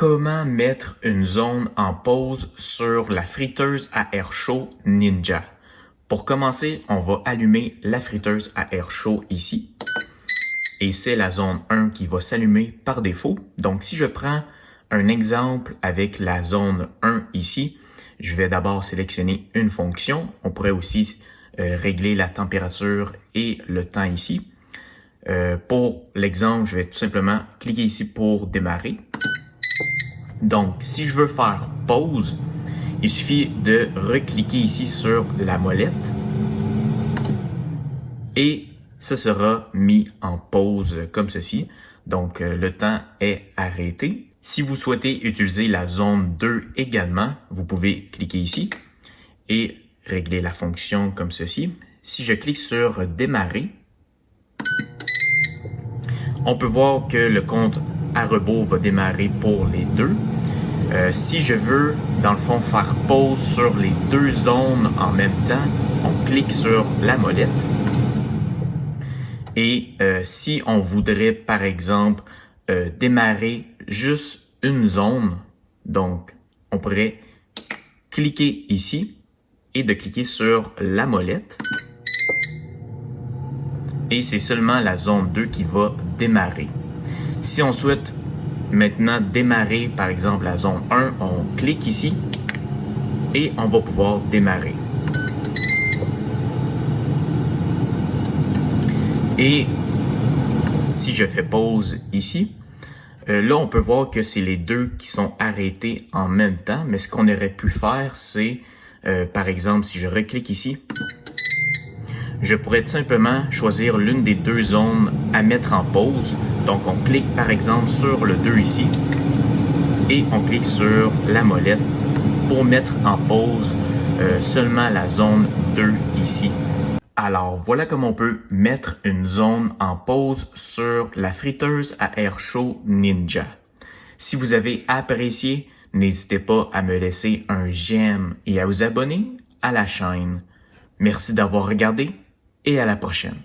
Comment mettre une zone en pause sur la friteuse à air chaud Ninja? Pour commencer, on va allumer la friteuse à air chaud ici. Et c'est la zone 1 qui va s'allumer par défaut. Donc, si je prends un exemple avec la zone 1 ici, je vais d'abord sélectionner une fonction. On pourrait aussi régler la température et le temps ici. Pour l'exemple, je vais tout simplement cliquer ici pour démarrer. Donc, si je veux faire pause, il suffit de recliquer ici sur la molette et ce sera mis en pause comme ceci. Donc, le temps est arrêté. Si vous souhaitez utiliser la zone 2 également, vous pouvez cliquer ici et régler la fonction comme ceci. Si je clique sur démarrer, on peut voir que le compte à rebours va démarrer pour les deux. Si je veux, dans le fond, faire pause sur les deux zones en même temps, on clique sur la molette. Et si on voudrait, par exemple, démarrer juste une zone, donc on pourrait cliquer ici et de cliquer sur la molette. Et c'est seulement la zone 2 qui va démarrer. Si on souhaite maintenant démarrer, par exemple, la zone 1, on clique ici et on va pouvoir démarrer. Et si je fais pause ici, là, on peut voir que c'est les deux qui sont arrêtés en même temps. Mais ce qu'on aurait pu faire, c'est, par exemple, si je reclique ici, je pourrais tout simplement choisir l'une des deux zones à mettre en pause. Donc, on clique par exemple sur le 2 ici et on clique sur la molette pour mettre en pause seulement la zone 2 ici. Alors, voilà comment on peut mettre une zone en pause sur la friteuse à air chaud Ninja. Si vous avez apprécié, n'hésitez pas à me laisser un j'aime et à vous abonner à la chaîne. Merci d'avoir regardé et à la prochaine.